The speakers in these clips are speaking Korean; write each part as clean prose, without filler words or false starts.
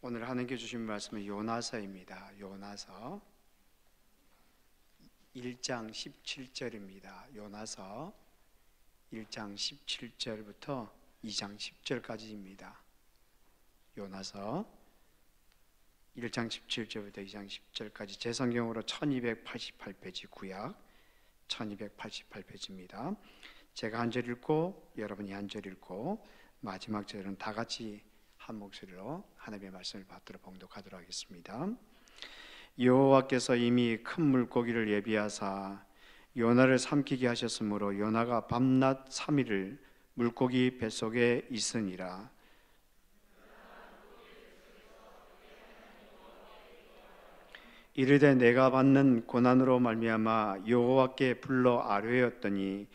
오늘 하나님께 주신 말씀은 요나서입니다. 요나서 1장 17절입니다. 요나서 1장 17절부터 2장 10절까지입니다. 요나서 1장 17절부터 2장 10절까지 제 성경으로 1288페이지 구약 1288페이지입니다. 제가 한 절 읽고 여러분이 한 절 읽고 마지막 절은 다 같이 한 목소리로 하나님의 말씀을 받들어 봉독하도록 하겠습니다. 여호와께서 이미 큰 물고기를 예비하사 요나를 삼키게 하셨으므로 요나가 밤낮 3일을 물고기 뱃속에 있으니라. 이르되 내가 받는 고난으로 말미암아 여호와께 불러 아뢰었더니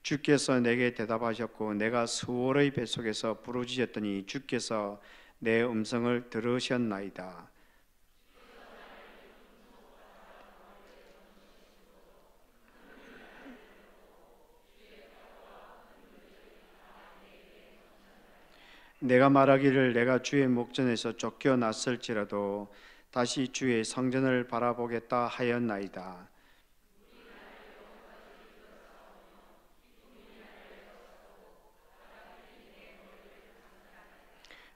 주께서 내게 대답하셨고 내가 수월의 뱃속에서 부르짖었더니 주께서 내 음성을 들으셨나이다. 내가 말하기를 내가 주의 목전에서 쫓겨났을지라도 다시 주의 성전을 바라보겠다 하였나이다.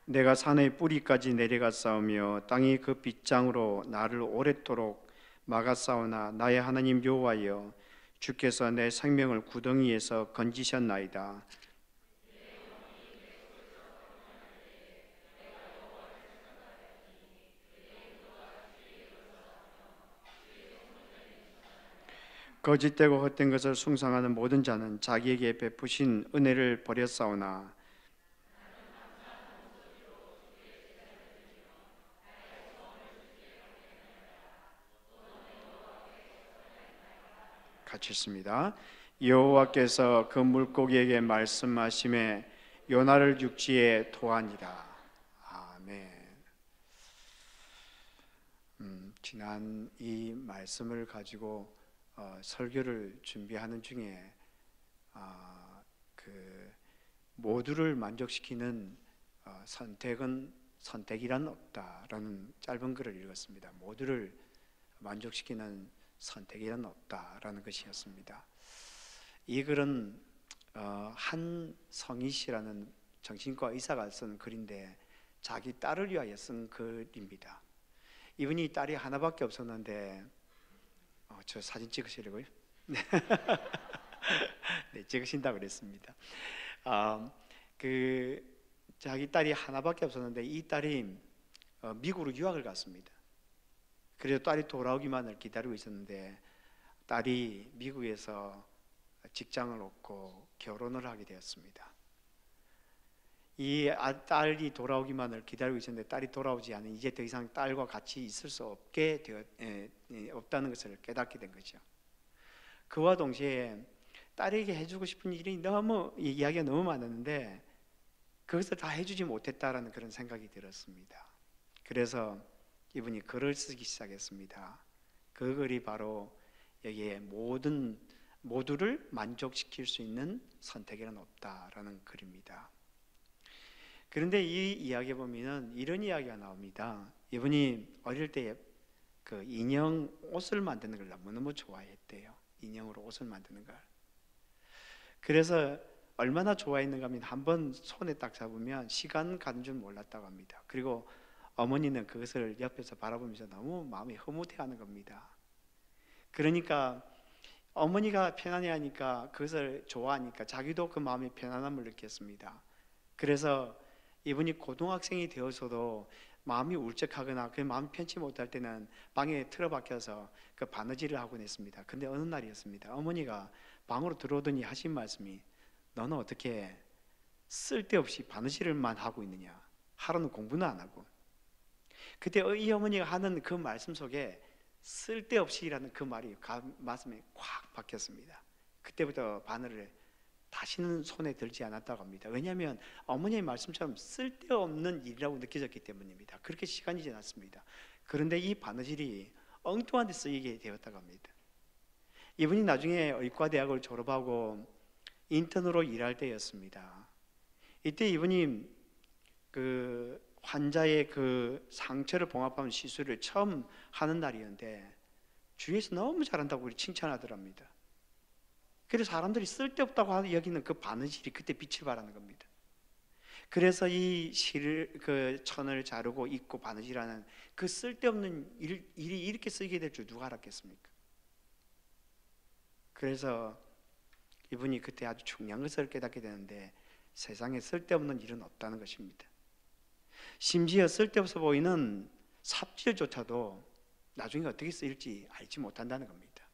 내가 산의 뿌리까지 내려갔사오며 땅이 그 빗장으로 나를 오랫도록 막았사오나 나의 하나님 여호와여 주께서 내 생명을 구덩이에서 건지셨나이다. 거짓되고 헛된 것을 숭상하는 모든 자는 자기에게 베푸신 은혜를 버렸사오나 같이 읽습니다. 여호와께서 그 물고기에게 말씀하심에 요나를 육지에 토하니라. 아멘. 지난 이 말씀을 가지고 설교를 준비하는 중에 모두를 만족시키는 선택이란 없다라는 짧은 글을 읽었습니다. 모두를 만족시키는 선택이란 없다라는 것이었습니다. 이 글은 한성희 정신과 의사가 쓴 글인데 자기 딸을 위하여 쓴 글입니다. 이분이 딸이 하나밖에 없었는데 저 사진 찍으시려고요? 네, 찍으신다고 그랬습니다. 자기 딸이 하나밖에 없었는데 이 딸이 미국으로 유학을 갔습니다. 그래서 딸이 돌아오기만을 기다리고 있었는데 딸이 미국에서 직장을 얻고 결혼을 하게 되었습니다. 이 딸이 돌아오기만을 기다리고 있었는데 딸이 돌아오지 않으면 이제 더 이상 딸과 같이 있을 수 없다는 것을 깨닫게 된 거죠. 그와 동시에 딸에게 해주고 싶은 일이 이야기가 너무 많았는데 그것을 다 해주지 못했다라는 그런 생각이 들었습니다. 그래서 이분이 글을 쓰기 시작했습니다. 그 글이 바로 여기에 모두를 만족시킬 수 있는 선택이란 없다라는 글입니다. 그런데 이 이야기에 보면은 이런 이야기가 나옵니다. 이분이 어릴 때 그 인형 옷을 만드는 걸 너무너무 좋아했대요. 인형으로 옷을 만드는 걸. 그래서 얼마나 좋아했는가 하면 한번 손에 딱 잡으면 시간 가는 줄 몰랐다고 합니다. 그리고 어머니는 그것을 옆에서 바라보면서 너무 마음이 흐뭇해하는 겁니다. 그러니까 어머니가 편안해하니까 그것을 좋아하니까 자기도 그 마음의 편안함을 느꼈습니다. 그래서 이분이 고등학생이 되어서도 마음이 울적하거나 그 마음이 편치 못할 때는 방에 틀어박혀서 그 바느질을 하곤 했습니다. 근데 어느 날이었습니다. 어머니가 방으로 들어오더니 하신 말씀이 너는 어떻게 쓸데없이 바느질만 하고 있느냐? 하루는 공부는 안 하고. 그때 이 어머니가 하는 그 말씀 속에 쓸데없이라는 그 말이 가슴에 콱 박혔습니다. 그때부터 바늘을 다시는 손에 들지 않았다고 합니다. 왜냐하면 어머니의 말씀처럼 쓸데없는 일이라고 느껴졌기 때문입니다. 그렇게 시간이 지났습니다. 그런데 이 바느질이 엉뚱한 데 쓰이게 되었다고 합니다. 이분이 나중에 의과대학을 졸업하고 인턴으로 일할 때였습니다. 이때 이분이 환자의 그 상처를 봉합하는 시술을 처음 하는 날이었는데 주위에서 너무 잘한다고 우리 칭찬하더랍니다. 그래서 사람들이 쓸데없다고 여기는 그 바느질이 그때 빛을 발하는 겁니다. 그래서 이 그 천을 자르고 입고 바느질하는 그 쓸데없는 일이 이렇게 쓰이게 될 줄 누가 알았겠습니까? 그래서 이분이 그때 아주 중요한 것을 깨닫게 되는데 세상에 쓸데없는 일은 없다는 것입니다. 심지어 쓸데없어 보이는 삽질조차도 나중에 어떻게 쓰일지 알지 못한다는 겁니다.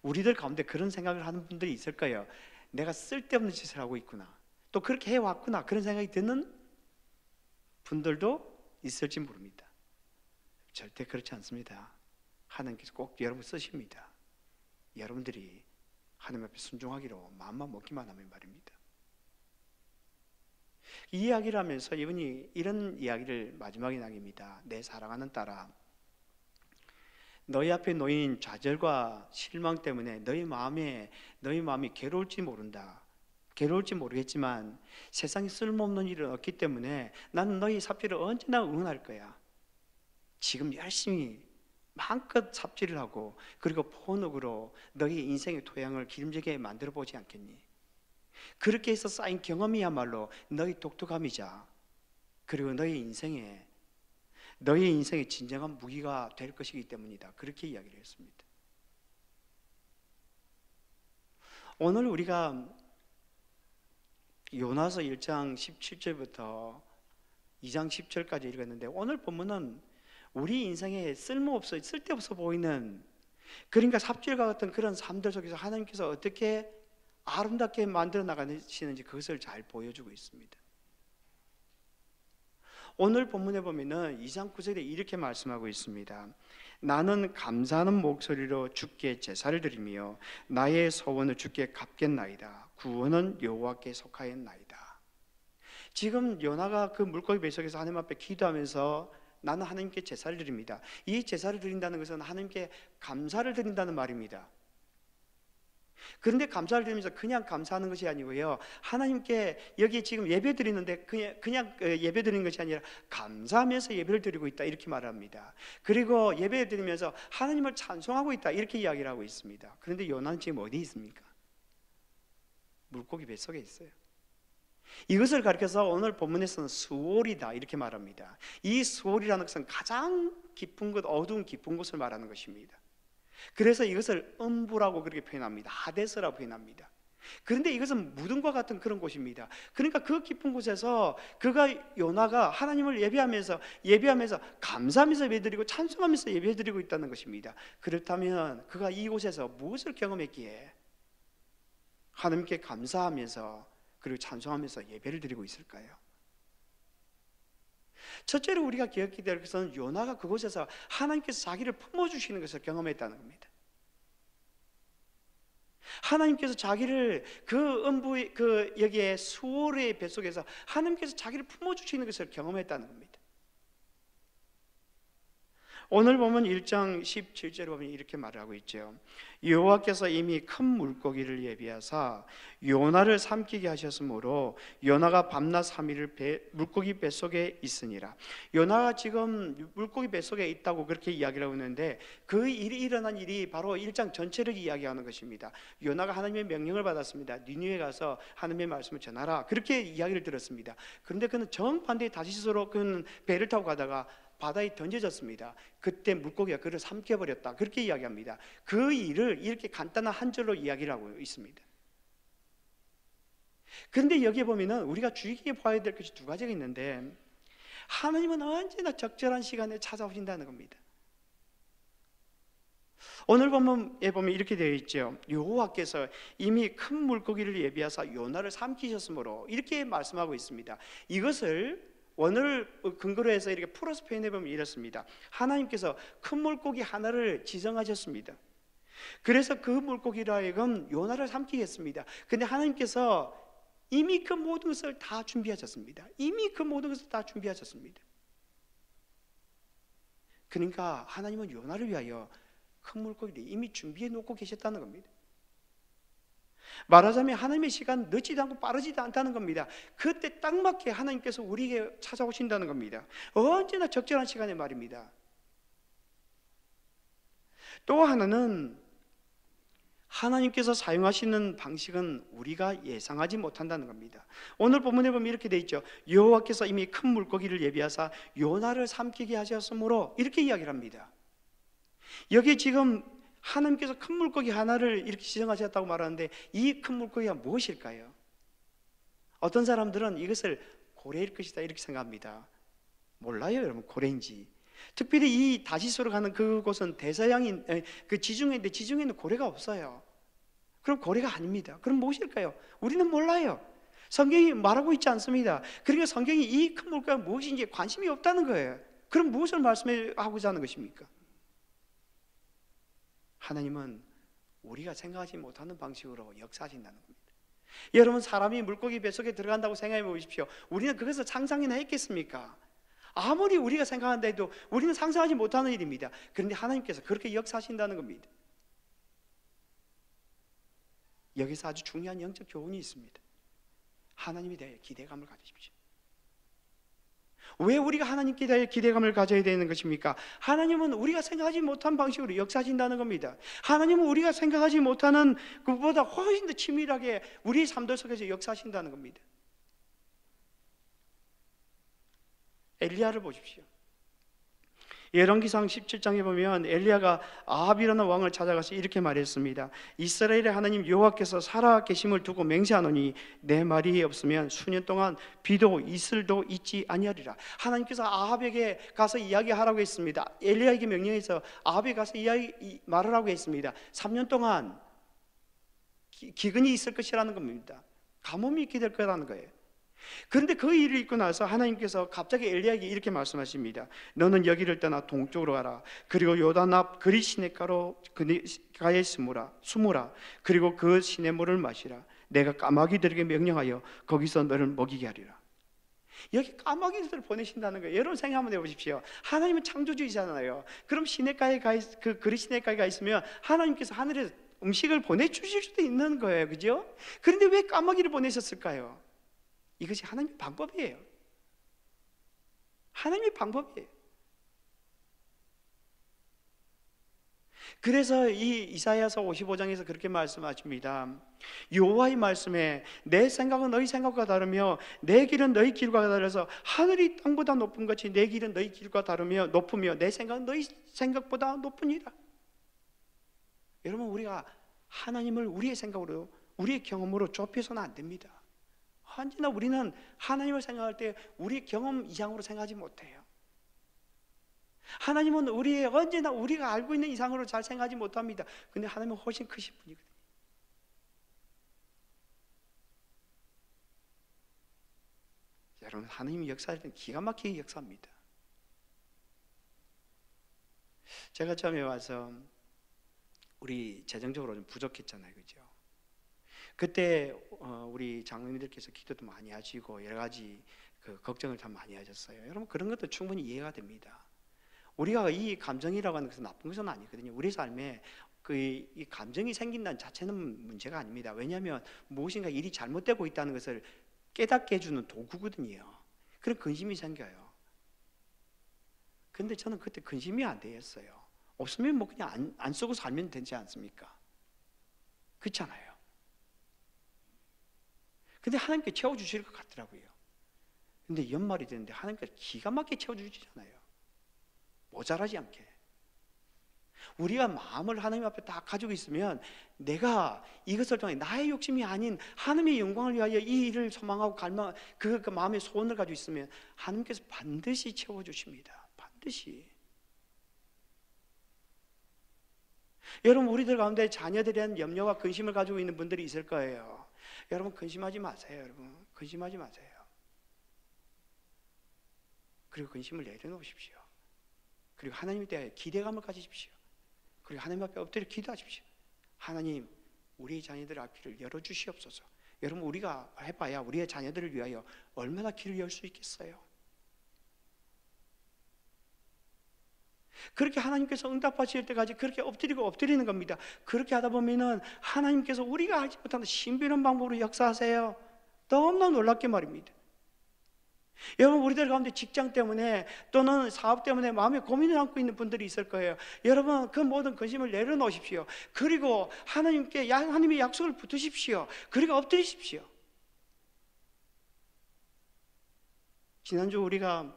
우리들 가운데 그런 생각을 하는 분들이 있을 거예요. 내가 쓸데없는 짓을 하고 있구나, 또 그렇게 해왔구나, 그런 생각이 드는 분들도 있을지 모릅니다. 절대 그렇지 않습니다. 하나님께서 꼭 여러분 쓰십니다. 여러분들이 하나님 앞에 순종하기로 마음만 먹기만 하면 말입니다. 이 이야기를 하면서 이분이 이런 이야기를 마지막에 남깁니다. 내 사랑하는 딸아, 너희 앞에 놓인 좌절과 실망 때문에 너희 마음이 괴로울지 모른다. 괴로울지 모르겠지만 세상에 쓸모없는 일은 없기 때문에 나는 너희 삽질을 언제나 응원할 거야. 지금 열심히 마음껏 삽질을 하고 그리고 본업으로 너희 인생의 토양을 기름지게 만들어 보지 않겠니? 그렇게 해서 쌓인 경험이야말로 너희 독특함이자 그리고 너희 인생의 진정한 무기가 될 것이기 때문이다. 그렇게 이야기를 했습니다. 오늘 우리가 요나서 1장 17절부터 2장 10절까지 읽었는데 오늘 본문은 우리 인생에 쓸데없어 보이는, 그러니까 삽질과 같은 그런 삶들 속에서 하나님께서 어떻게 아름답게 만들어 나가시는지 그것을 잘 보여주고 있습니다. 오늘 본문에 보면은 2장 9절에 이렇게 말씀하고 있습니다. 나는 감사하는 목소리로 주께 제사를 드리며 나의 소원을 주께 갚겠나이다. 구원은 여호와께 속하였나이다. 지금 요나가 그 물고기 뱃속에서 하나님 앞에 기도하면서 나는 하나님께 제사를 드립니다. 이 제사를 드린다는 것은 하나님께 감사를 드린다는 말입니다. 그런데 감사를 드리면서 그냥 감사하는 것이 아니고요, 하나님께 여기 지금 예배 드리는데 그냥 예배 드리는 것이 아니라 감사하면서 예배를 드리고 있다, 이렇게 말합니다. 그리고 예배 드리면서 하나님을 찬송하고 있다, 이렇게 이야기를 하고 있습니다. 그런데 요나는 지금 어디 있습니까? 물고기 뱃속에 있어요. 이것을 가리켜서 오늘 본문에서는 수월이다, 이렇게 말합니다. 이 수월이라는 것은 가장 깊은 곳, 어두운 깊은 곳을 말하는 것입니다. 그래서 이것을 음부라고 그렇게 표현합니다. 하데스라고 표현합니다. 그런데 이것은 무덤과 같은 그런 곳입니다. 그러니까 그 깊은 곳에서 요나가 하나님을 예배하면서 감사하면서 예배드리고 찬송하면서 예배드리고 있다는 것입니다. 그렇다면 그가 이곳에서 무엇을 경험했기에 하나님께 감사하면서 그리고 찬송하면서 예배를 드리고 있을까요? 첫째로 우리가 기억해야 될 것은 요나가 그곳에서 하나님께서 자기를 품어주시는 것을 경험했다는 겁니다. 하나님께서 자기를 여기에 수월의 뱃속에서 하나님께서 자기를 품어주시는 것을 경험했다는 겁니다. 오늘 보면 1장 17절에 보면 이렇게 말을 하고 있죠. 여호와께서 이미 큰 물고기를 예비하사 요나를 삼키게 하셨으므로 요나가 밤낮 3일을 물고기 뱃속에 있으니라. 요나가 지금 물고기 뱃속에 있다고 그렇게 이야기를 하고 있는데 그 일이 일어난 일이 바로 1장 전체를 이야기하는 것입니다. 요나가 하나님의 명령을 받았습니다. 니느웨에 가서 하나님의 말씀을 전하라, 그렇게 이야기를 들었습니다. 그런데 그는 정반대의 다시스로 그는 배를 타고 가다가 바다에 던져졌습니다. 그때 물고기가 그를 삼켜버렸다, 그렇게 이야기합니다. 그 일을 이렇게 간단한 한 절로 이야기를 하고 있습니다. 그런데 여기에 보면은 우리가 주의 깊게 봐야 될 것이 두 가지가 있는데, 하나님은 언제나 적절한 시간에 찾아오신다는 겁니다. 오늘 본문에 보면 이렇게 되어 있죠. 여호와께서 이미 큰 물고기를 예비하사 요나를 삼키셨으므로, 이렇게 말씀하고 있습니다. 이것을 원어를 근거로 해서 이렇게 풀어서 표현해 보면 이렇습니다. 하나님께서 큰 물고기 하나를 지정하셨습니다. 그래서 그 물고기로 하여금 요나를 삼키겠습니다. 근데 하나님께서 이미 그 모든 것을 다 준비하셨습니다. 이미 그 모든 것을 다 준비하셨습니다. 그러니까 하나님은 요나를 위하여 큰 물고기를 이미 준비해 놓고 계셨다는 겁니다. 말하자면 하나님의 시간 늦지도 않고 빠르지도 않다는 겁니다. 그때 딱 맞게 하나님께서 우리에게 찾아오신다는 겁니다. 언제나 적절한 시간에 말입니다. 또 하나는 하나님께서 사용하시는 방식은 우리가 예상하지 못한다는 겁니다. 오늘 본문에 보면 이렇게 돼 있죠. 여호와께서 이미 큰 물고기를 예비하사 요나를 삼키게 하셨으므로, 이렇게 이야기를 합니다. 여기 지금 하나님께서 큰 물고기 하나를 이렇게 지정하셨다고 말하는데, 이 큰 물고기가 무엇일까요? 어떤 사람들은 이것을 고래일 것이다 이렇게 생각합니다. 몰라요 여러분, 고래인지. 특별히 이 다시스로 가는 그곳은 대서양인 그 지중해인데 지중해에는 고래가 없어요. 그럼 고래가 아닙니다. 그럼 무엇일까요? 우리는 몰라요. 성경이 말하고 있지 않습니다. 그러니까 성경이 이 큰 물고기가 무엇인지 관심이 없다는 거예요. 그럼 무엇을 말씀하고자 하는 것입니까? 하나님은 우리가 생각하지 못하는 방식으로 역사하신다는 겁니다. 여러분, 사람이 물고기 뱃속에 들어간다고 생각해 보십시오. 우리는 그것을 상상이나 했겠습니까? 아무리 우리가 생각한다 해도 우리는 상상하지 못하는 일입니다. 그런데 하나님께서 그렇게 역사하신다는 겁니다. 여기서 아주 중요한 영적 교훈이 있습니다. 하나님에 대해 기대감을 가지십시오. 왜 우리가 하나님께 대해 기대감을 가져야 되는 것입니까? 하나님은 우리가 생각하지 못한 방식으로 역사하신다는 겁니다. 하나님은 우리가 생각하지 못하는 그보다 훨씬 더 치밀하게 우리 삶들 속에서 역사하신다는 겁니다. 엘리야를 보십시오. 열왕기상 17장에 보면 엘리야가 아합이라는 왕을 찾아가서 이렇게 말했습니다. 이스라엘의 하나님 여호와께서 살아 계심을 두고 맹세하노니 내 말이 없으면 수년 동안 비도 이슬도 있지 아니하리라. 하나님께서 아합에게 가서 이야기하라고 했습니다. 엘리야에게 명령해서 아합에 가서 말하라고 했습니다. 3년 동안 기근이 있을 것이라는 겁니다. 가뭄이 있게 될 거라는 거예요. 그런데 그 일을 읽고 나서 하나님께서 갑자기 엘리야에게 이렇게 말씀하십니다. 너는 여기를 떠나 동쪽으로 가라. 그리고 요단 앞 그리 시냇가로 가에 숨으라. 그리고 그 시냇물을 마시라. 내가 까마귀들에게 명령하여 거기서 너를 먹이게 하리라. 여기 까마귀들을 보내신다는 거예요. 여러분 생각 한번 해보십시오. 하나님은 창조주이잖아요. 그럼 시냇가에 그 그리 시냇가에 가 있으면 하나님께서 하늘에서 음식을 보내주실 수도 있는 거예요, 그죠? 그런데 왜 까마귀를 보내셨을까요? 이것이 하나님의 방법이에요. 하나님의 방법이에요. 그래서 이 이사야서 55장에서 그렇게 말씀하십니다. 여호와의 말씀에 내 생각은 너희 생각과 다르며 내 길은 너희 길과 다르서 하늘이 땅보다 높은 것이 내 길은 너희 길과 다르며 높으며 내 생각은 너희 생각보다 높으니라. 여러분, 우리가 하나님을 우리의 생각으로 우리의 경험으로 좁혀서는 안 됩니다. 언제나 우리는 하나님을 생각할 때 우리의 경험 이상으로 생각하지 못해요. 하나님은 언제나 우리가 알고 있는 이상으로 잘 생각하지 못합니다. 근데 하나님은 훨씬 크신 분이거든요. 여러분, 하나님이 역사할 때는 기가 막히게 역사합니다. 제가 처음에 와서 우리 재정적으로 좀 부족했잖아요, 그죠? 그때 우리 장로님들께서 기도도 많이 하시고 여러 가지 그 걱정을 참 많이 하셨어요. 여러분, 그런 것도 충분히 이해가 됩니다. 우리가 이 감정이라고 하는 것은 나쁜 것은 아니거든요. 우리 삶에 이 감정이 생긴다는 자체는 문제가 아닙니다. 왜냐하면 무엇인가 일이 잘못되고 있다는 것을 깨닫게 해주는 도구거든요. 그런 근심이 생겨요. 근데 저는 그때 근심이 안 되었어요. 없으면 뭐 그냥 안 쓰고 살면 되지 않습니까? 그렇잖아요. 근데 하나님께 채워주실 것 같더라고요. 근데 연말이 되는데 하나님께서 기가 막히게 채워주시잖아요. 모자라지 않게. 우리가 마음을 하나님 앞에 딱 가지고 있으면 내가 이것을 통해 나의 욕심이 아닌 하나님의 영광을 위하여 이 일을 소망하고 갈망 그 마음의 소원을 가지고 있으면 하나님께서 반드시 채워주십니다. 반드시. 여러분, 우리들 가운데 자녀들에 대한 염려와 근심을 가지고 있는 분들이 있을 거예요. 여러분, 근심하지 마세요. 여러분, 근심하지 마세요. 그리고 근심을 내려놓으십시오. 그리고 하나님에 대해 기대감을 가지십시오. 그리고 하나님 앞에 엎드려 기도하십시오. 하나님, 우리의 자녀들의 앞길을 열어주시옵소서. 여러분, 우리가 해봐야 우리의 자녀들을 위하여 얼마나 길을 열 수 있겠어요? 그렇게 하나님께서 응답하실 때까지 그렇게 엎드리고 엎드리는 겁니다. 그렇게 하다 보면은 하나님께서 우리가 알지 못하는 신비로운 방법으로 역사하세요. 너무나 놀랍게 말입니다. 여러분, 우리들 가운데 직장 때문에 또는 사업 때문에 마음에 고민을 안고 있는 분들이 있을 거예요. 여러분, 그 모든 근심을 내려놓으십시오. 그리고 하나님의 약속을 붙드십시오. 그리고 엎드리십시오. 지난주 우리가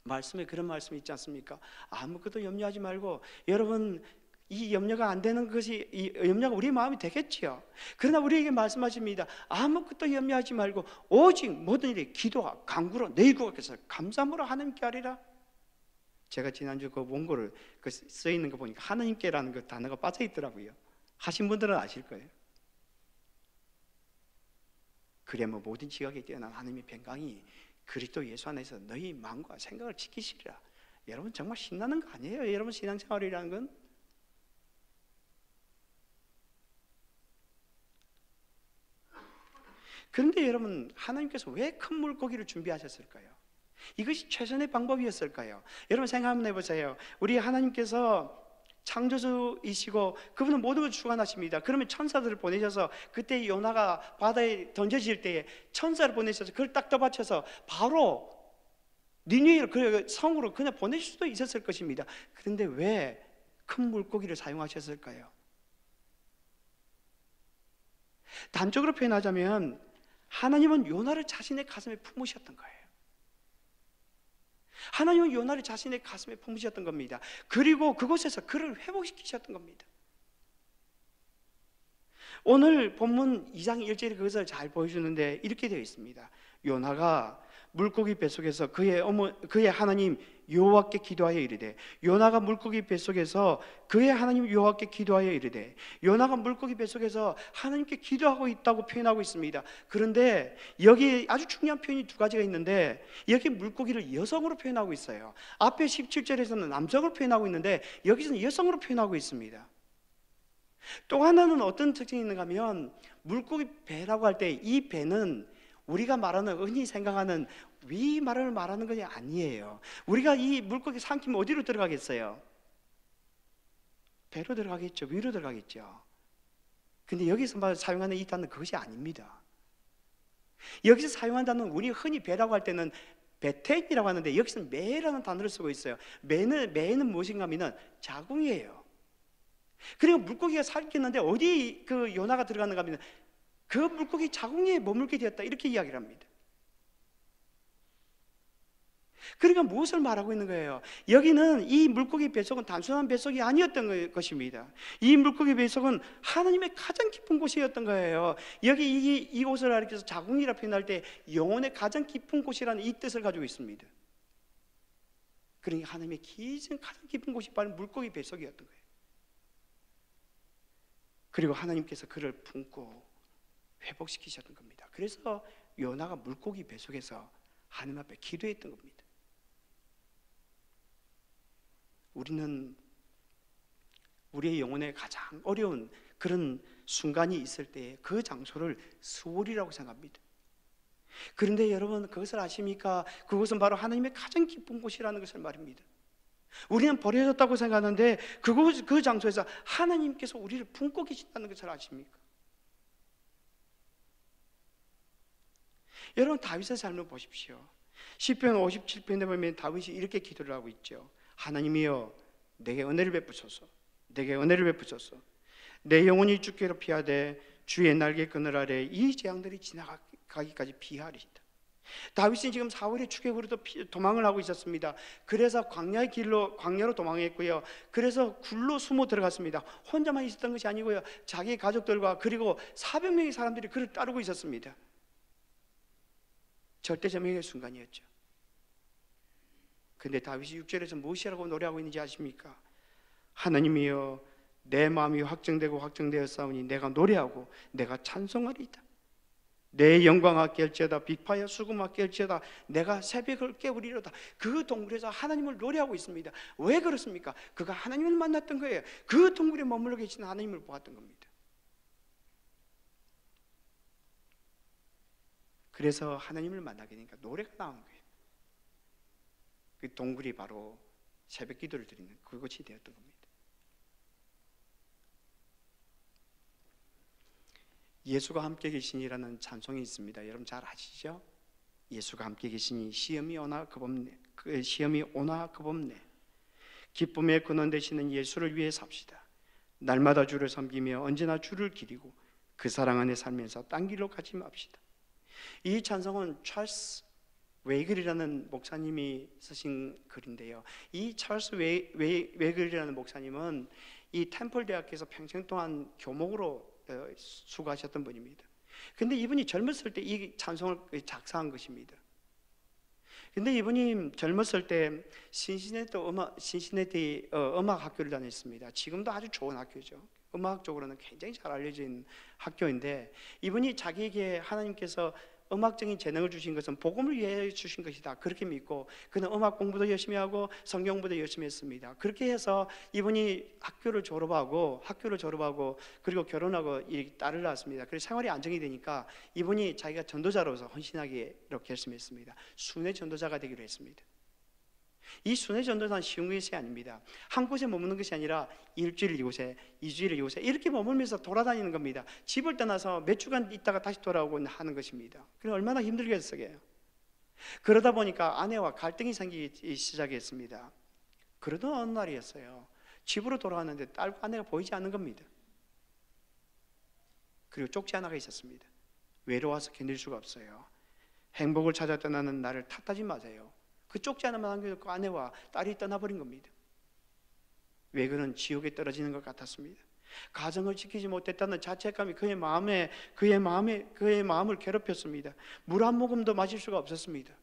말씀에 그런 말씀이 있지 않습니까? 아무것도 염려하지 말고, 여러분, 이 염려가 안 되는 것이, 이 염려가 우리 마음이 되겠지요. 그러나 우리에게 말씀하십니다. 아무것도 염려하지 말고 오직 모든 일에 기도와 간구로 너희 구하께서 감사함으로 하나님께 하리라. 제가 지난주 그 원고를 써 있는 거 보니까 하나님께라는 그 단어가 빠져 있더라고요. 하신 분들은 아실 거예요. 그래 뭐 모든 지각에 뛰어난 하나님의 평강이 그리스도 예수 안에서 너희 마음과 생각을 지키시리라. 여러분, 정말 신나는 거 아니에요? 여러분, 신앙생활이라는 건. 그런데 여러분, 하나님께서 왜 큰 물고기를 준비하셨을까요? 이것이 최선의 방법이었을까요? 여러분, 생각 한번 해보세요. 우리 하나님께서 창조주이시고 그분은 모든 걸 주관하십니다. 그러면 천사들을 보내셔서, 그때 요나가 바다에 던져질 때에 천사를 보내셔서 그걸 딱 떠받쳐서 바로 니느웨를 그 성으로 그냥 보내실 수도 있었을 것입니다. 그런데 왜 큰 물고기를 사용하셨을까요? 단적으로 표현하자면 하나님은 요나를 자신의 가슴에 품으셨던 거예요. 하나님은 요나를 자신의 가슴에 품으셨던 겁니다. 그리고 그곳에서 그를 회복시키셨던 겁니다. 오늘 본문 2장 1절이 그것을 잘 보여주는데 이렇게 되어 있습니다. 요나가 물고기 뱃속에서 그의 하나님 여호와께 기도하여 이르되, 요나가 물고기 뱃속에서 그의 하나님 여호와께 기도하여 이르되, 요나가 물고기 뱃속에서 하나님께 기도하고 있다고 표현하고 있습니다. 그런데 여기 아주 중요한 표현이 두 가지가 있는데, 여기 물고기를 여성으로 표현하고 있어요. 앞에 17절에서는 남성으로 표현하고 있는데 여기서는 여성으로 표현하고 있습니다. 또 하나는 어떤 특징이 있는가 하면, 물고기 배라고 할 때 이 배는 우리가 말하는, 흔히 생각하는 위말을 말하는 것이 아니에요. 우리가 이 물고기 삼키면 어디로 들어가겠어요? 배로 들어가겠죠. 위로 들어가겠죠. 근데 여기서 사용하는 이 단어는 그것이 아닙니다. 여기서 사용한 단어는 우리 흔히 배라고 할 때는 배태이라고 하는데, 여기서는 매라는 단어를 쓰고 있어요. 매는 무엇인가 하면 자궁이에요. 그리고 물고기가 살겠는데 어디 그 요나가 들어가는가 하면 그 물고기 자궁에 머물게 되었다, 이렇게 이야기를 합니다. 그러니까 무엇을 말하고 있는 거예요? 여기는 이 물고기 뱃속은 단순한 뱃속이 아니었던 것입니다. 이 물고기 뱃속은 하나님의 가장 깊은 곳이었던 거예요. 여기 이곳을 가리켜서 자궁이라 표현할 때 영혼의 가장 깊은 곳이라는 이 뜻을 가지고 있습니다. 그러니까 하나님의 가장 깊은 곳이 바로 물고기 뱃속이었던 거예요. 그리고 하나님께서 그를 품고 회복시키셨던 겁니다. 그래서 요나가 물고기 뱃속에서 하나님 앞에 기도했던 겁니다. 우리는 우리의 영혼에 가장 어려운 그런 순간이 있을 때 그 장소를 수월이라고 생각합니다. 그런데 여러분, 그것을 아십니까? 그곳은 바로 하나님의 가장 깊은 곳이라는 것을 말입니다. 우리는 버려졌다고 생각하는데 그 장소에서 하나님께서 우리를 품고 계신다는 것을 아십니까? 여러분, 다윗의 삶을 보십시오. 시편 57편에 보면 다윗이 이렇게 기도를 하고 있죠. 하나님이여, 내게 은혜를 베푸소서. 내게 은혜를 베푸소서. 내 영혼이 주께로 피하되 주의 날개 그늘 아래 이 재앙들이 지나가기까지 피하리이다. 다윗은 지금 사울의 추격으로 도망을 하고 있었습니다. 그래서 광야로 도망했고요. 그래서 굴로 숨어 들어갔습니다. 혼자만 있었던 것이 아니고요, 자기 가족들과 그리고 400명의 사람들이 그를 따르고 있었습니다. 절대절명의 순간이었죠. 근데 다윗이 6절에서 무엇이라고 노래하고 있는지 아십니까? 하나님이여, 내 마음이 확정되고 확정되었사오니 내가 노래하고 내가 찬송하리이다. 내 영광아 깰지어다, 비파여 수금아 깰지어다, 내가 새벽을 깨우리로다. 그 동굴에서 하나님을 노래하고 있습니다. 왜 그렇습니까? 그가 하나님을 만났던 거예요. 그 동굴에 머물러 계신 하나님을 보았던 겁니다. 그래서 하나님을 만나게 되니까 노래가 나온 거예요. 그 동굴이 바로 새벽 기도를 드리는 그것이 되었던 겁니다. 예수가 함께 계시니라는 찬송이 있습니다. 여러분 잘 아시죠? 예수가 함께 계시니 시험이 오나 겁없네. 시험이 오나 겁없네. 기쁨의 근원 되시는 예수를 위해 삽시다. 날마다 주를 섬기며 언제나 주를 기리고 그 사랑 안에 살면서 딴 길로 가지 맙시다. 이 찬송은 찰스 웨이글이라는 목사님이 쓰신 글인데요. 이 찰스 웨이글이라는 목사님은 이 템플 대학에서 평생 동안 교목으로 수고하셨던 분입니다. 근데 이분이 젊었을 때 이 찬송을 작사한 것입니다. 근데 이분이 젊었을 때 신시내티 음악 학교를 다녔습니다. 지금도 아주 좋은 학교죠. 음악적으로는 굉장히 잘 알려진 학교인데, 이분이 자기에게 하나님께서 음악적인 재능을 주신 것은 복음을 위해 주신 것이다, 그렇게 믿고 그는 음악 공부도 열심히 하고 성경 공부도 열심히 했습니다. 그렇게 해서 이분이 학교를 졸업하고 그리고 결혼하고 이 딸을 낳았습니다. 그래서 생활이 안정이 되니까 이분이 자기가 전도자로서 헌신하기로 결심했습니다. 순회 전도자가 되기로 했습니다. 이 순회 전도사는 쉬운 것이 아닙니다. 한 곳에 머무는 것이 아니라 일주일 이곳에, 2주일 이곳에 이렇게 머물면서 돌아다니는 겁니다. 집을 떠나서 몇 주간 있다가 다시 돌아오고 하는 것입니다. 그럼 얼마나 힘들겠어요. 그러다 보니까 아내와 갈등이 생기기 시작했습니다. 그러던 어느 날이었어요. 집으로 돌아왔는데 딸과 아내가 보이지 않는 겁니다. 그리고 쪽지 하나가 있었습니다. 외로워서 견딜 수가 없어요. 행복을 찾아 떠나는 나를 탓하지 마세요. 그 쪽지 하나만 남겨놓고 아내와 딸이 떠나버린 겁니다. 왜 그런 지옥에 떨어지는 것 같았습니다. 가정을 지키지 못했다는 자책감이 그의 마음을 괴롭혔습니다. 물 한 모금도 마실 수가 없었습니다.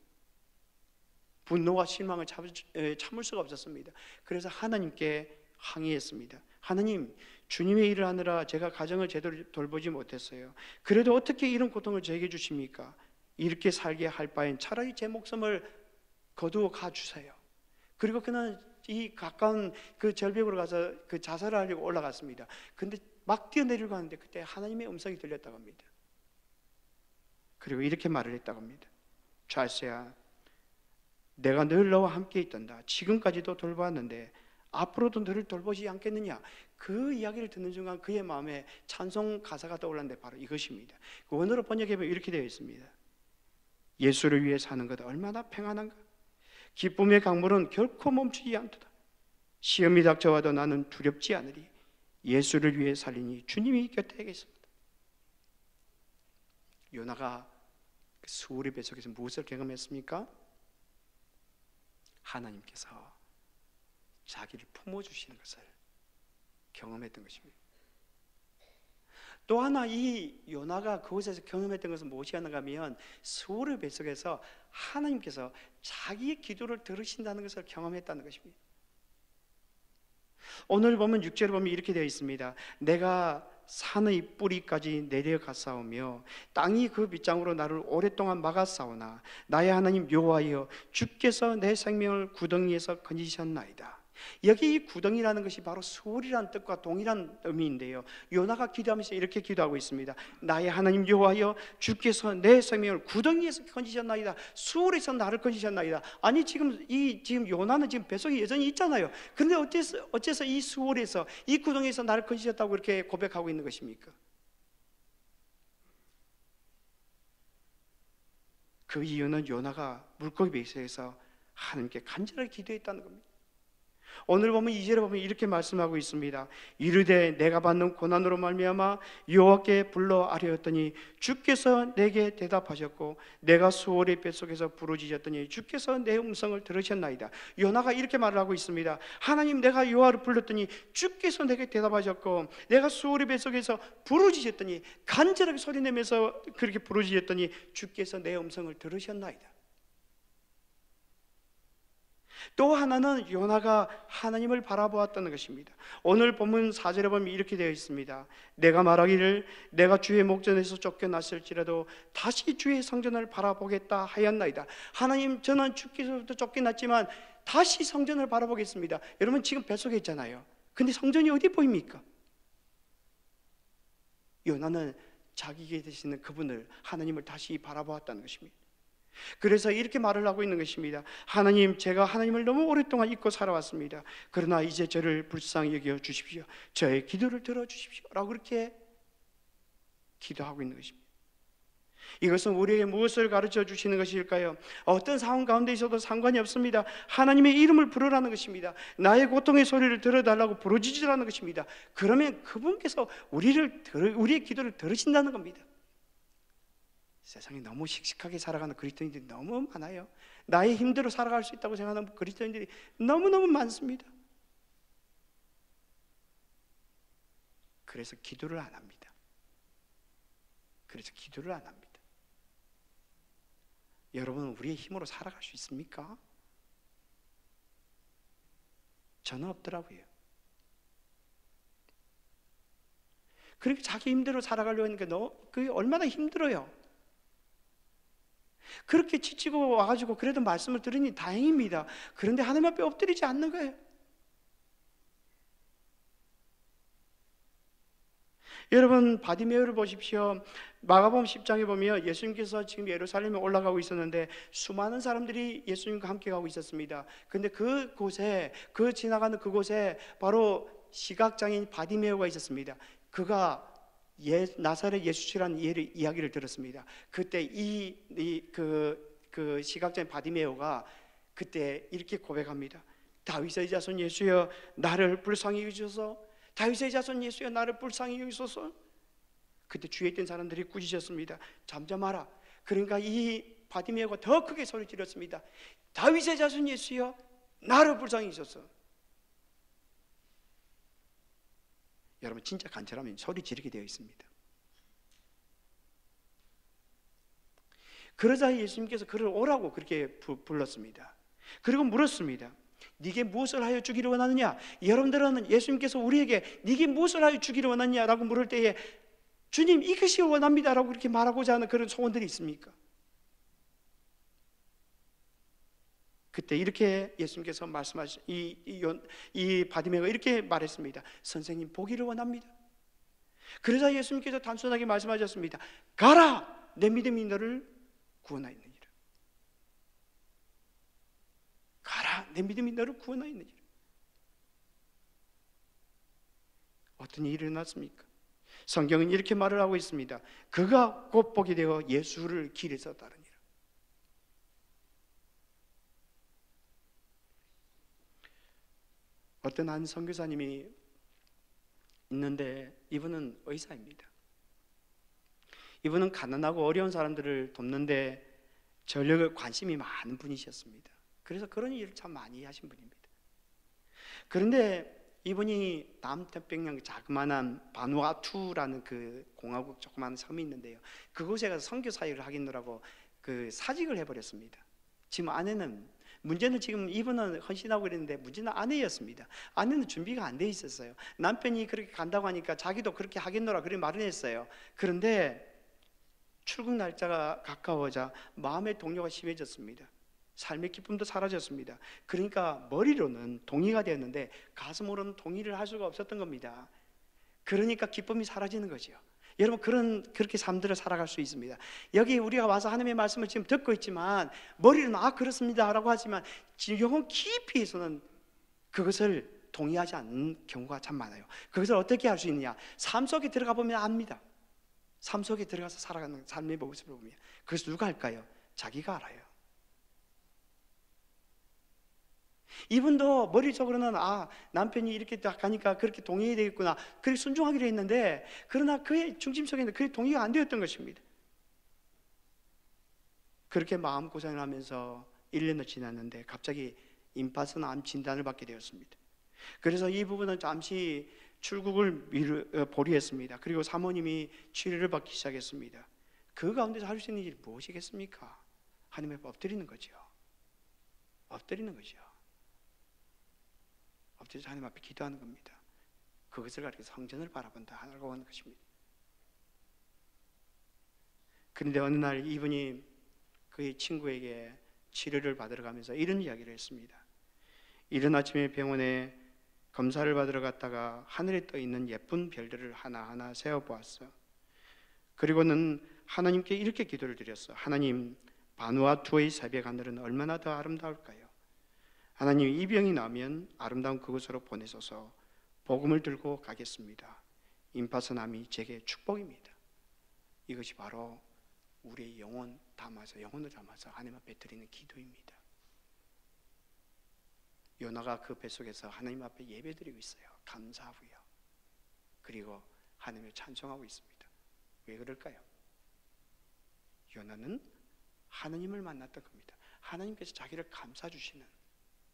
분노와 실망을 참을 수가 없었습니다. 그래서 하나님께 항의했습니다. 하나님, 주님의 일을 하느라 제가 가정을 제대로 돌보지 못했어요. 그래도 어떻게 이런 고통을 저에게 주십니까? 이렇게 살게 할 바엔 차라리 제 목숨을 거두어 가주세요. 그리고 그는 이 가까운 그 절벽으로 가서 그 자살을 하려고 올라갔습니다. 근데 막 뛰어내리려고 하는데 그때 하나님의 음성이 들렸다고 합니다. 그리고 이렇게 말을 했다고 합니다. 찰스야, 내가 늘 너와 함께 있단다. 지금까지도 돌보았는데 앞으로도 너를 돌보지 않겠느냐. 그 이야기를 듣는 순간 그의 마음에 찬송 가사가 떠올랐는데 바로 이것입니다. 그 원어로 번역해보면 이렇게 되어 있습니다. 예수를 위해 사는 것 얼마나 평안한가. 기쁨의 강물은 결코 멈추지 않도다. 시험이 닥쳐와도 나는 두렵지 않으리. 예수를 위해 살리니 주님이 곁에 계십니다. 요나가 수울의 뱃속에서 무엇을 경험했습니까? 하나님께서 자기를 품어주시는 것을 경험했던 것입니다. 또 하나 이 요나가 그곳에서 경험했던 것은 무엇이었는가 하면 수울의 뱃속에서 하나님께서 자기의 기도를 들으신다는 것을 경험했다는 것입니다. 오늘 보면 6절을 보면 이렇게 되어 있습니다. 내가 산의 뿌리까지 내려갔사오며 땅이 그 빗장으로 나를 오랫동안 막았사오나 나의 하나님 여호와여 주께서 내 생명을 구덩이에서 건지셨나이다. 여기 이 구덩이라는 것이 바로 수울이라는 뜻과 동일한 의미인데요, 요나가 기도하면서 이렇게 기도하고 있습니다. 나의 하나님 여호와여 주께서 내 생명을 구덩이에서 건지셨나이다. 수울에서 나를 건지셨나이다. 아니 지금 요나는 지금 뱃속에 여전히 있잖아요. 그런데 어째서 이 수울에서 이 구덩이에서 나를 건지셨다고 이렇게 고백하고 있는 것입니까? 그 이유는 요나가 물고기 뱃속에서 하나님께 간절하게 기도했다는 겁니다. 오늘 보면 2절에 보면 이렇게 말씀하고 있습니다. 이르되 내가 받는 고난으로 말미암아 여호와께 불러 아뢰었더니 주께서 내게 대답하셨고 내가 수월의 뱃속에서 부르짖었더니 주께서 내 음성을 들으셨나이다. 요나가 이렇게 말을 하고 있습니다. 하나님, 내가 여호와를 불렀더니 주께서 내게 대답하셨고 내가 수월의 뱃속에서 부르짖었더니 간절하게 소리내면서 그렇게 부르짖었더니 주께서 내 음성을 들으셨나이다. 또 하나는 요나가 하나님을 바라보았다는 것입니다. 오늘 본문 4절에 보면 이렇게 되어 있습니다. 내가 말하기를 내가 주의 목전에서 쫓겨났을지라도 다시 주의 성전을 바라보겠다 하였나이다. 하나님, 저는 주께서부터 쫓겨났지만 다시 성전을 바라보겠습니다. 여러분 지금 뱃속에 있잖아요. 근데 성전이 어디 보입니까? 요나는 자기에게 되시는 그분을, 하나님을 다시 바라보았다는 것입니다. 그래서 이렇게 말을 하고 있는 것입니다. 하나님, 제가 하나님을 너무 오랫동안 잊고 살아왔습니다. 그러나 이제 저를 불쌍히 여겨 주십시오. 저의 기도를 들어주십시오 라고 그렇게 기도하고 있는 것입니다. 이것은 우리에게 무엇을 가르쳐 주시는 것일까요? 어떤 상황 가운데 있어도 상관이 없습니다. 하나님의 이름을 부르라는 것입니다. 나의 고통의 소리를 들어달라고 부르짖으라는 것입니다. 그러면 그분께서 우리의 기도를 들으신다는 겁니다. 세상에 너무 씩씩하게 살아가는 그리스도인들이 너무 많아요. 나의 힘대로 살아갈 수 있다고 생각하는 그리스도인들이 너무너무 많습니다. 그래서 기도를 안 합니다. 여러분은 우리의 힘으로 살아갈 수 있습니까? 저는 없더라고요. 그렇게 자기 힘대로 살아가려고 하니까 그게 얼마나 힘들어요. 그렇게 지치고 와가지고 그래도 말씀을 들으니 다행입니다. 그런데 하나님 앞에 엎드리지 않는 거예요. 여러분, 바디메오를 보십시오. 마가복음 10장에 보면 예수님께서 지금 예루살렘에 올라가고 있었는데 수많은 사람들이 예수님과 함께 가고 있었습니다. 그런데 지나가는 그곳에 바로 시각장애인 바디메오가 있었습니다. 그가 나사렛 예수라는 이야기를 들었습니다. 그때 그 시각장애인 바디메오가 그때 이렇게 고백합니다. 다윗의 자손 예수여, 나를 불쌍히 여기소서. 다윗의 자손 예수여, 나를 불쌍히 여기소서. 그때 주위에 있던 사람들이 꾸짖었습니다. 잠잠하라. 그러니까 이 바디메오가 더 크게 소리 질렀습니다. 다윗의 자손 예수여, 나를 불쌍히 여기소서. 여러분, 진짜 간절하면 소리 지르게 되어 있습니다. 그러자 예수님께서 그를 오라고 그렇게 불렀습니다. 그리고 물었습니다. 네게 무엇을 하여 주기를 원하느냐? 여러분들은 예수님께서 우리에게 네게 무엇을 하여 주기를 원하느냐라고 물을 때에 주님, 이것이 원합니다라고 그렇게 말하고자 하는 그런 소원들이 있습니까? 그때 이렇게 예수님께서 말씀하신 이 바디메오가 이렇게 말했습니다. 선생님, 보기를 원합니다. 그러자 예수님께서 단순하게 말씀하셨습니다. 가라, 내 믿음이 너를 구원하였느니라. 가라, 내 믿음이 너를 구원하였느니라. 어떤 일이 일어났습니까? 성경은 이렇게 말을 하고 있습니다. 그가 곧 보게 되어 예수를 길에서 따르니라. 어떤 한 선교사님이 있는데 이분은 의사입니다. 이분은 가난하고 어려운 사람들을 돕는데 전력을 관심이 많은 분이셨습니다. 그래서 그런 일을 참 많이 하신 분입니다. 그런데 이분이 남태평양 자그마한 바누아투라는 그 공화국 조그마한 섬이 있는데요. 그곳에 가서 선교 사역을 하겠노라고 그 사직을 해버렸습니다. 지금 문제는 지금 이분은 헌신하고 그랬는데 문제는 아내였습니다. 아내는 준비가 안 돼 있었어요. 남편이 그렇게 간다고 하니까 자기도 그렇게 하겠노라 그렇게 말을 했어요. 그런데 출국 날짜가 가까워져 마음의 동요가 심해졌습니다. 삶의 기쁨도 사라졌습니다. 그러니까 머리로는 동의가 되었는데 가슴으로는 동의를 할 수가 없었던 겁니다. 그러니까 기쁨이 사라지는 거죠. 여러분, 그렇게 삶들을 살아갈 수 있습니다. 여기 우리가 와서 하나님의 말씀을 지금 듣고 있지만 머리로는 그렇습니다 라고 하지만 영혼 깊이에서는 그것을 동의하지 않는 경우가 참 많아요. 그것을 어떻게 할 수 있느냐? 삶 속에 들어가 보면 압니다. 삶 속에 들어가서 살아가는 삶의 모습을 보면. 그래서 누가 할까요? 자기가 알아요. 이분도 머릿속으로는 남편이 이렇게 가니까 그렇게 동의해야 되겠구나, 그렇게 순종하기로 했는데, 그러나 그의 중심 속에는 그게 동의가 안 되었던 것입니다. 그렇게 마음고생을 하면서 1년을 지났는데 갑자기 임파선 암 진단을 받게 되었습니다. 그래서 이 부분은 잠시 출국을 보류했습니다. 그리고 사모님이 치료를 받기 시작했습니다. 그 가운데서 할 수 있는 일이 무엇이겠습니까? 하나님 앞에 엎드리는 거죠. 엎드리는 거죠. 엎드려서 하나님 앞에 기도하는 겁니다. 그것을 가리켜 성전을 바라본다 하고 하는 것입니다. 그런데 어느 날 이분이 그의 친구에게 치료를 받으러 가면서 이런 이야기를 했습니다. 이른 아침에 병원에 검사를 받으러 갔다가 하늘에 떠 있는 예쁜 별들을 하나하나 세어보았어. 그리고는 하나님께 이렇게 기도를 드렸어. 하나님, 바누아투의 새벽 하늘은 얼마나 더 아름다울까요? 하나님이 이 병이 나면 아름다운 그곳으로 보내소서 복음을 들고 가겠습니다. 임파선함이 제게 축복입니다. 이것이 바로 우리의 영혼을 담아서 하나님 앞에 드리는 기도입니다. 요나가 그 뱃속에서 하나님 앞에 예배드리고 있어요. 감사하고요. 그리고 하나님을 찬송하고 있습니다. 왜 그럴까요? 요나는 하나님을 만났던 겁니다. 하나님께서 자기를 감싸 주시는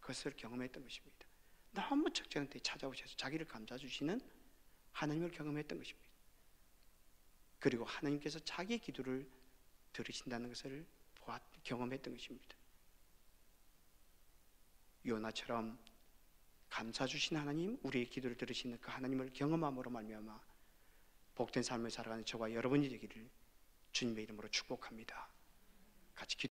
것을 경험했던 것입니다. 너무 적절한 때 찾아오셔서 자기를 감싸 주시는 하나님을 경험했던 것입니다. 그리고 하나님께서 자기의 기도를 들으신다는 것을 경험했던 것입니다. 요나처럼 감싸 주신 하나님, 우리의 기도를 들으시는 그 하나님을 경험함으로 말미암아 복된 삶을 살아가는 저와 여러분이 되기를 주님의 이름으로 축복합니다. 같이